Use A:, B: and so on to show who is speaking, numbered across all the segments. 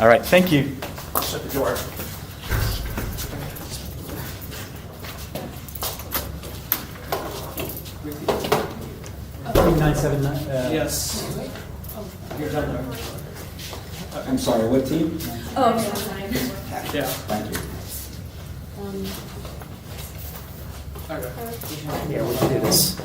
A: All right, thank you. Shut the door.
B: Team 979.
A: Yes. You're done there.
C: I'm sorry, what team?
D: Oh, okay.
A: Yeah.
C: Thank you.
A: Okay.
B: Yeah, we'll do this.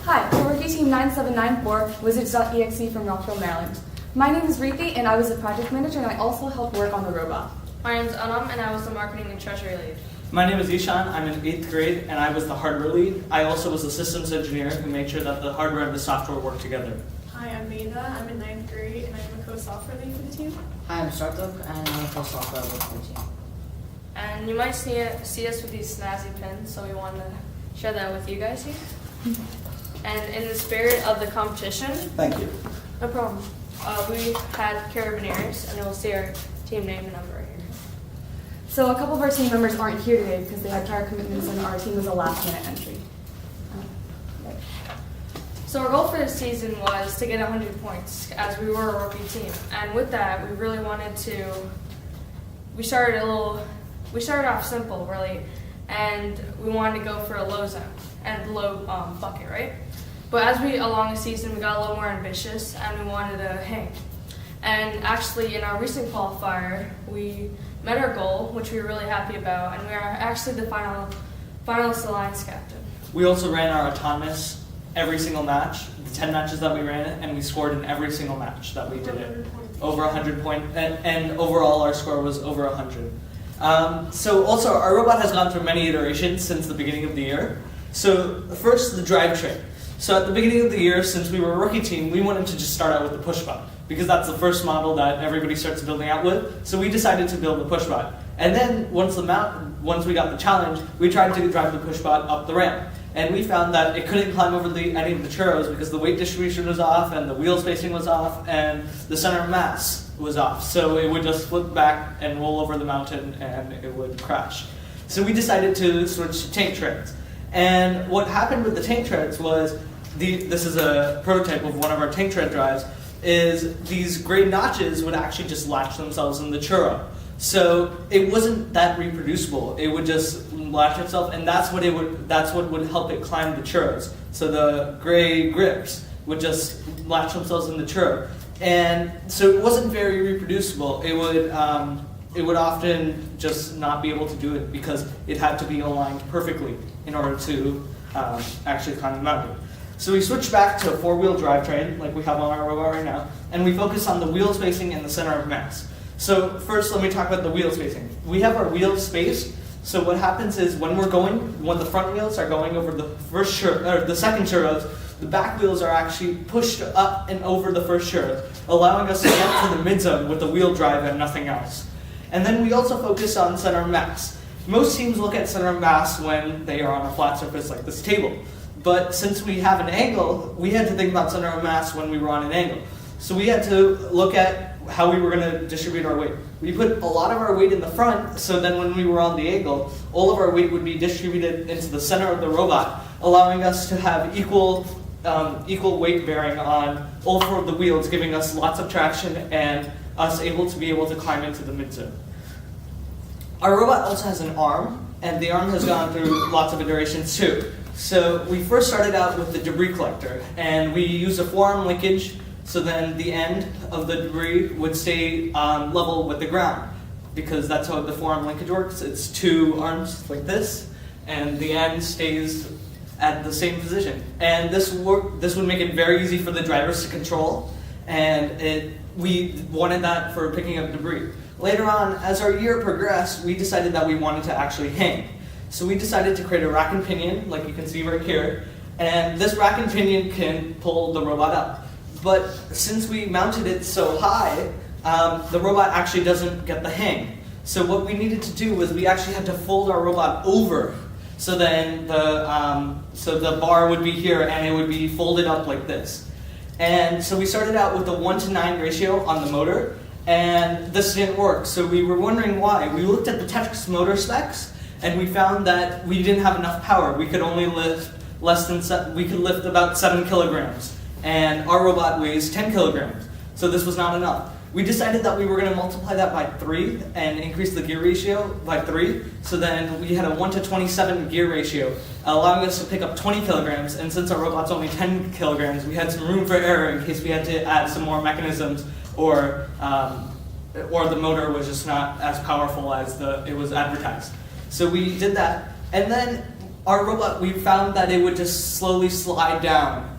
D: Hi, we're Rookie Team 9794, Wizards.exe from Rockville, Maryland. My name is Reethi, and I was the project manager, and I also helped work on the robot.
E: My name's Anam, and I was the marketing and treasury lead.
A: My name is Ishan. I'm in 8th grade, and I was the hardware lead. I also was a systems engineer who made sure that the hardware and the software worked together.
F: Hi, I'm Maida. I'm in 9th grade and I'm a co-software lead for the team.
G: Hi, I'm Sarthak, and I'm a co-software with the team.
E: And you might see us with these snazzy pins, so we want to share that with you guys here. And in the spirit of the competition,
C: Thank you.
E: no problem, we had Carabiniers, and you'll see our team name and number right here.
D: So a couple of our team members aren't here today because they had prior commitments, and our team was a last-minute entry.
E: So our goal for this season was to get 100 points, as we were a rookie team. And with that, we really wanted to, we started off simple, really, and we wanted to go for a low zone and low bucket, right? But as along the season, we got a little more ambitious, and we wanted to hang. And actually, in our recent qualifier, we met our goal, which we were really happy about, and we are actually the finalist alliance captain.
A: We also ran our autonomous every single match, the 10 matches that we ran, and we scored in every single match that we did it. Over 100 points, and overall our score was over 100. So also, our robot has gone through many iterations since the beginning of the year. So first, the drivetrain. So at the beginning of the year, since we were a rookie team, we wanted to just start out with the pushbot, because that's the first model that everybody starts building out with. So we decided to build the pushbot. And then once we got the challenge, we tried to drive the pushbot up the ramp. And we found that it couldn't climb over any of the churros because the weight distribution was off, and the wheel spacing was off, and the center of mass was off. So it would just flip back and roll over the mountain, and it would crash. So we decided to switch to tank treads. And what happened with the tank treads was, this is a prototype of one of our tank tread drives, is these gray notches would actually just latch themselves in the churro. So it wasn't that reproducible. It would just latch itself, and that's what would help it climb the churros. So the gray grips would just latch themselves in the churro. And so it wasn't very reproducible. It would often just not be able to do it because it had to be aligned perfectly in order to actually climb the mountain. So we switched back to a 4-wheel drivetrain, like we have on our robot right now, and we focused on the wheel spacing and the center of mass. So first, let me talk about the wheel spacing. We have our wheels spaced. So what happens is when the front wheels are going over the second churros, the back wheels are actually pushed up and over the first churros, allowing us to get to the mid zone with the wheel drive and nothing else. And then we also focus on center of mass. Most teams look at center of mass when they are on a flat surface like this table. But since we have an angle, we had to think about center of mass when we were on an angle. So we had to look at how we were going to distribute our weight. We put a lot of our weight in the front, so then when we were on the angle, all of our weight would be distributed into the center of the robot, allowing us to have equal weight bearing on all 4 of the wheels, giving us lots of traction and us able to climb into the mid-zone. Our robot also has an arm, and the arm has gone through lots of iterations too. So we first started out with the debris collector, and we used a 4-arm linkage, so then the end of the debris would stay level with the ground, because that's how the 4-arm linkage works. It's 2 arms like this, and the end stays at the same position. And this would make it very easy for the drivers to control, and we wanted that for picking up debris. Later on, as our year progressed, we decided that we wanted to actually hang. So we decided to create a rack and pinion, like you can see right here, and this rack and pinion can pull the robot up. But since we mounted it so high, the robot actually doesn't get the hang. So what we needed to do was we actually had to fold our robot over. So then the bar would be here and it would be folded up like this. And so we started out with a 1:9 ratio on the motor, and this didn't work. So we were wondering why. We looked at the Tetrix motor specs, and we found that we didn't have enough power. We could only lift we could lift about 7 kilograms, and our robot weighs 10 kilograms. So this was not enough. We decided that we were going to multiply that by 3 and increase the gear ratio by 3. So then we had a 1:27 gear ratio, allowing us to pick up 20 kilograms. And since our robot's only 10 kilograms, we had some room for error in case we had to add some more mechanisms, or the motor was just not as powerful as it was advertised. So we did that, and then our robot, we found that it would just slowly slide down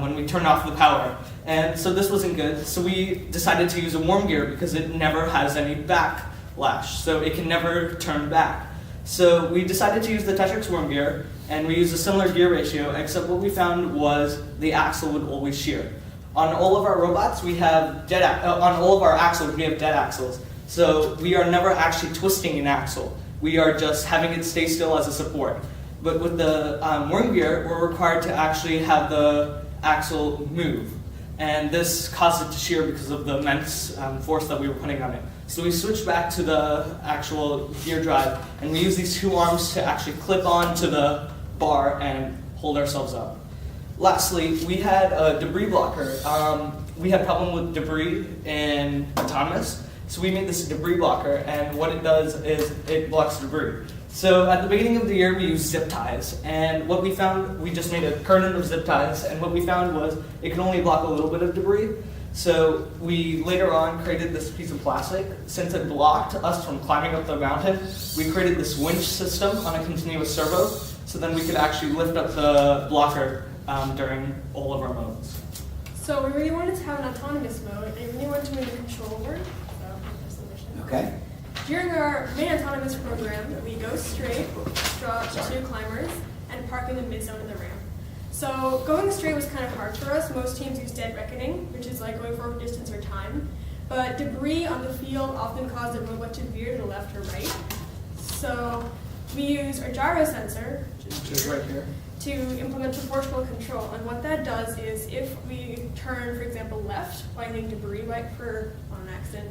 A: when we turned off the power. And so this wasn't good, so we decided to use a worm gear because it never has any backlash, so it can never turn back. So we decided to use the Tetrix worm gear, and we used a similar gear ratio, except what we found was the axle would always shear. On all of our robots, we have on all of our axles, we have dead axles. So we are never actually twisting an axle. We are just having it stay still as a support. But with the worm gear, we're required to actually have the axle move. And this caused it to shear because of the immense force that we were putting on it. So we switched back to the actual gear drive, and we use these 2 arms to actually clip onto the bar and hold ourselves up. Lastly, we had a debris blocker. We had a problem with debris in autonomous, so we made this debris blocker, and what it does is it blocks debris. So at the beginning of the year, we used zip ties, and what we found, we just made a curtain of zip ties, and what we found was it can only block a little bit of debris. So we later on created this piece of plastic. Since it blocked us from climbing up the mountain, we created this winch system on a continuous servo, so then we could actually lift up the blocker during all of our modes.
F: So we really wanted to have an autonomous mode, and we really wanted to move the control over. So that's the mission.
C: Okay.
F: During our main autonomous program, we go straight, drop 2 climbers, and park in the mid-zone of the ramp. So going straight was kind of hard for us. Most teams use dead reckoning, which is like going for distance or time. But debris on the field often causes the robot to veer to the left or right. So we use our gyro sensor,
A: Which is right here.
F: to implement proportional control. And what that does is if we turn, for example, left by hitting debris right on an accident,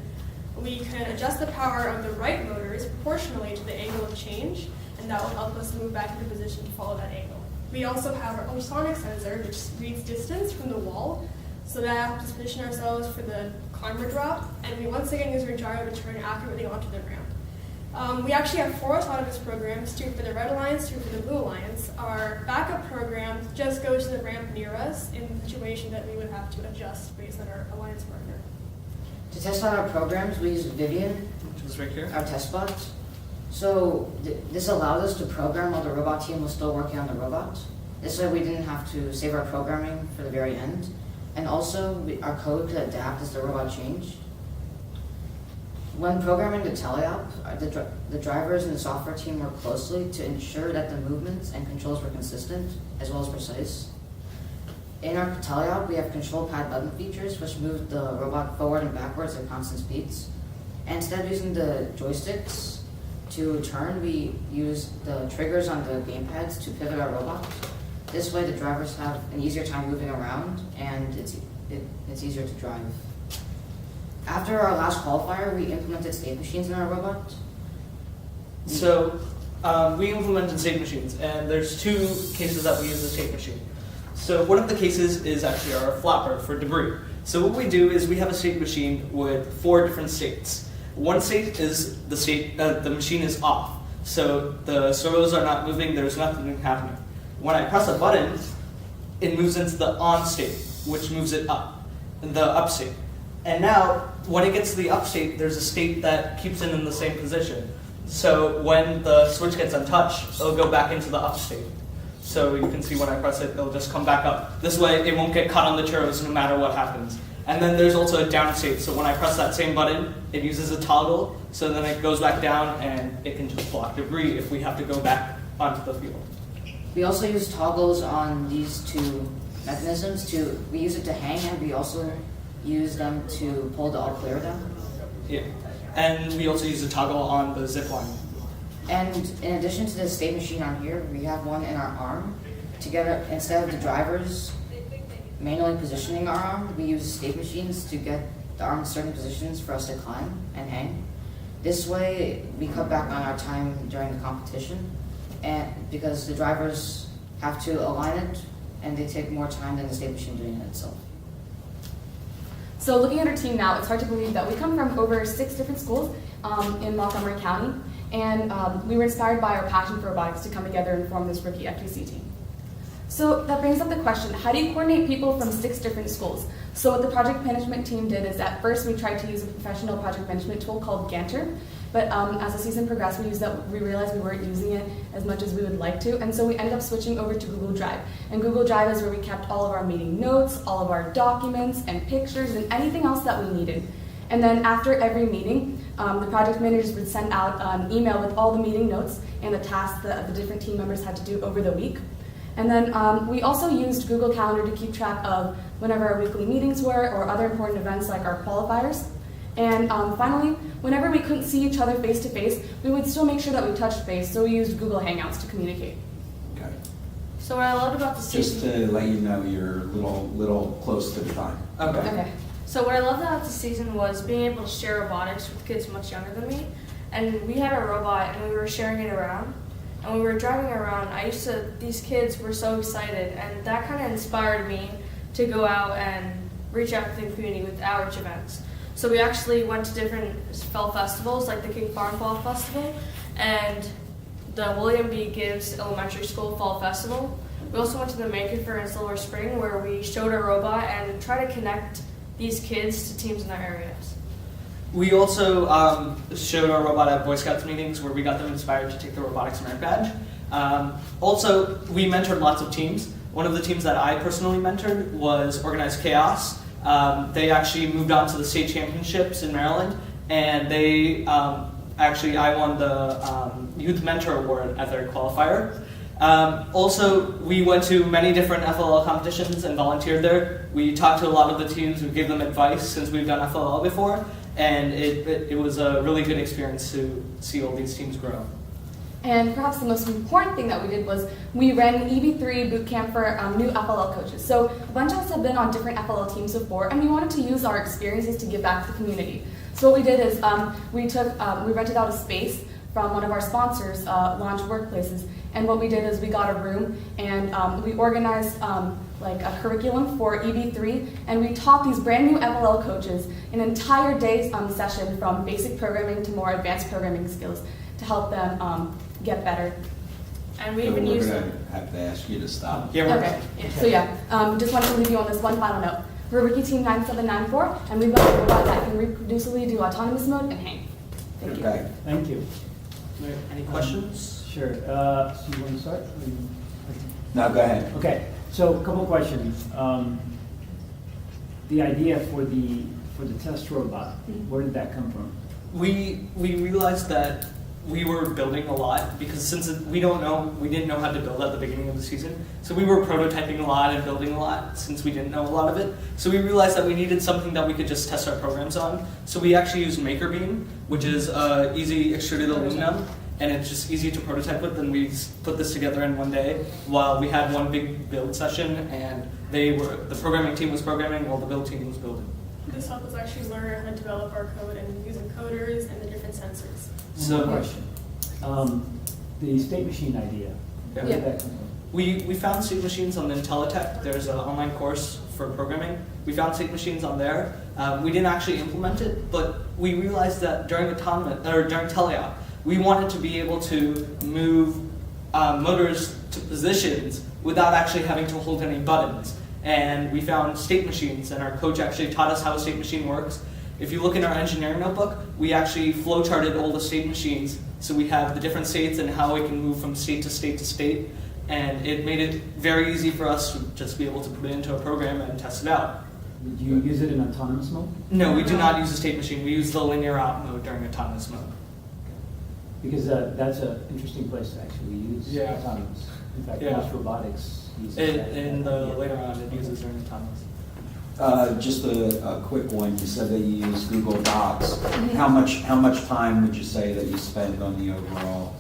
F: we can adjust the power of the right motors proportionally to the angle of change, and that will help us move back into position to follow that angle. We also have our ultrasonic sensor, which reads distance from the wall, so that helps us position ourselves for the climber drop, and we once again use our gyro to turn accurately onto the ramp. We actually have 4 autonomous programs, 2 for the Red Alliance, 2 for the Blue Alliance. Our backup program just goes to the ramp near us in the situation that we would have to adjust based on our alliance partner.
G: To test out our programs, we use Vivian,
A: Which is right here.
G: our test bot. So this allows us to program while the robot team was still working on the robot. This way we didn't have to save our programming for the very end. And also, our code could adapt as the robot changed. When programming the teleop, the drivers and the software team worked closely to ensure that the movements and controls were consistent, as well as precise. In our teleop, we have control pad button features, which move the robot forward and backwards at constant speeds. And instead of using the joysticks to turn, we use the triggers on the gamepads to pivot our robot. This way, the drivers have an easier time moving around, and it's easier to drive. After our last qualifier, we implemented state machines in our robot.
A: So we implemented state machines, and there's 2 cases that we use the state machine. So one of the cases is actually our flapper for debris. So what we do is we have a state machine with 4 different states. One state is the state the machine is off, so the servos are not moving, there's nothing happening. When I press a button, it moves into the on state, which moves it up, the up state. And now, when it gets to the up state, there's a state that keeps it in the same position. So when the switch gets untouched, it'll go back into the up state. So you can see when I press it, it'll just come back up. This way, it won't get caught on the churros no matter what happens. And then there's also a down state. So when I press that same button, it uses a toggle. So then it goes back down, and it can just block debris if we have to go back onto the field.
G: We also use toggles on these 2 mechanisms. We use it to hang, and we also use them to pull the all clear down.
A: Yeah. And we also use a toggle on the zip line.
G: And in addition to the state machine on here, we have one in our arm. Together, instead of the drivers manually positioning our arm, we use state machines to get the arm in certain positions for us to climb and hang. This way, we cut back on our time during the competition, and because the drivers have to align it, and they take more time than the state machine doing it itself.
D: So looking at our team now, it's hard to believe that we come from over 6 different schools in Montgomery County, and we were inspired by our passion for robotics to come together and form this rookie FGC team. So that brings up the question, how do you coordinate people from 6 different schools? So what the project management team did is at first we tried to use a professional project management tool called Ganter, but as the season progressed, we realized we weren't using it as much as we would like to, and so we ended up switching over to Google Drive. And Google Drive is where we kept all of our meeting notes, all of our documents and pictures and anything else that we needed. And then after every meeting, the project managers would send out an email with all the meeting notes and the tasks that the different team members had to do over the week. And then we also used Google Calendar to keep track of whenever our weekly meetings were or other important events like our qualifiers. And finally, whenever we couldn't see each other face to face, we would still make sure that we touched base, so we used Google Hangouts to communicate.
C: Okay.
E: So what I loved about the
C: Just
E: season.
C: to let you know, you're a little close to the time.
D: Okay.
E: So what I loved about the season was being able to share robotics with kids much younger than me. And we had a robot and we were sharing it around. And when we were driving around, these kids were so excited, and that kind of inspired me to go out and reach out to the community with outreach events. So we actually went to different fall festivals, like the King Farm Fall Festival, and the William B. Gibbs Elementary School Fall Festival. We also went to the Maker Fair in Silver Spring, where we showed our robot and tried to connect these kids to teams in their areas.
A: We also showed our robot at Boy Scouts meetings where we got them inspired to take the robotics merit badge. Also, we mentored lots of teams. One of the teams that I personally mentored was Organized Chaos. They actually moved on to the state championships in Maryland, and I won the Youth Mentor Award at their qualifier. Also, we went to many different FLL competitions and volunteered there. We talked to a lot of the teams, we gave them advice since we've done FLL before, and it was a really good experience to see all these teams grow.
D: And perhaps the most important thing that we did was we ran an EB3 boot camp for new FLL coaches. So a bunch of us have been on different FLL teams before, and we wanted to use our experiences to give back to the community. So what we did is we rented out a space from one of our sponsors, Launch Workplaces, and what we did is we got a room and we organized like a curriculum for EB3, and we taught these brand new FLL coaches an entire day session from basic programming to more advanced programming skills to help them get better.
E: And we
C: So
E: even
C: we're
E: used
C: gonna have to ask you to stop.
A: Yeah, we're
D: Okay, so just wanted to leave you on this one final note. We're Rookie Team 9794, and we've got a robot that can reproducibly do autonomous mode and hang. Thank you.
C: Okay.
B: Thank you.
A: Any questions?
B: Sure. So you want to start?
C: No, go ahead.
B: Okay. So a couple of questions. The idea for the test robot, where did that come from?
A: We realized that we were building a lot because we didn't know how to build at the beginning of the season. So we were prototyping a lot and building a lot since we didn't know a lot of it. So we realized that we needed something that we could just test our programs on. So we actually used MakerBeam, which is easy extruded aluminum, and it's just easy to prototype with. And we put this together in one day while we had one big build session, and the programming team was programming while the build team was building.
F: This helped us actually learn how to develop our code and using coders and the different sensors.
B: One more question. The state machine idea, where did that come from?
A: We found state machines on the Intelitech. There's an online course for programming. We found state machines on there. We didn't actually implement it, but we realized that during teleop, we wanted to be able to move motors to positions without actually having to hold any buttons. And we found state machines, and our coach actually taught us how a state machine works. If you look in our engineering notebook, we actually flowcharted all the state machines, so we have the different states and how we can move from state to state to state. And it made it very easy for us to just be able to put it into a program and test it out.
B: Did you use it in autonomous mode?
A: No, we do not use a state machine. We use the linear out mode during autonomous mode.
B: Because that's an interesting place to actually use autonomous. In fact,
A: Yeah.
B: most robotics use that.
A: Later on, it uses during autonomous.
C: Just a quick one. You said that you use Google Docs. How much time would you say that you spent on the overall?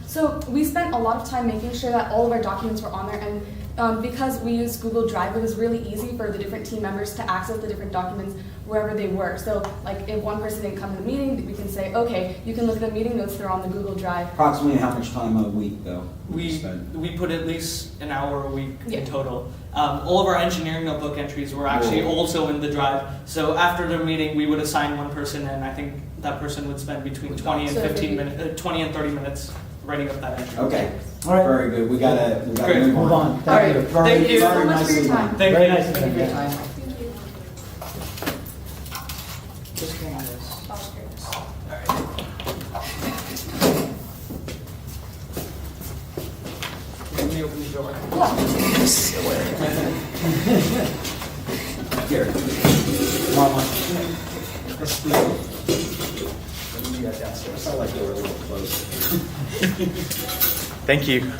D: So we spent a lot of time making sure that all of our documents were on there, and Because we use Google Drive, it was really easy for the different team members to access the different documents wherever they were. So, like, if one person didn't come to the meeting, we can say, okay, you can look at the meeting notes, they're on the Google Drive.
C: Approximately how much time a week, though? would you spend?
A: We put at least an hour a week
D: Yeah.
A: in total. All of our engineering notebook entries were actually
C: Whoa.
A: also in the drive. So after the meeting, we would assign one person, and I think that person would spend between 20 and
D: So
A: 15
D: maybe-
A: minutes, 20 and 30 minutes writing up that entry.
C: Okay,
B: All right.
C: very good. We gotta
A: Great.
C: move
B: Move
C: on.
B: on.
D: All
B: Thank you.
D: right.
C: Very-
A: Thank you so
C: very
D: much for your
C: nicely
D: time.
C: done.
A: Thank
B: Very
A: you.
B: nice
G: Thank you
B: of
G: for your
B: you.
G: time.
F: Thank you.
G: Just came on this.
A: Let me open the door.
C: Here.
B: Mama.
C: You guys downstairs. I felt like they were a little close.
A: Thank you.
C: Yeah.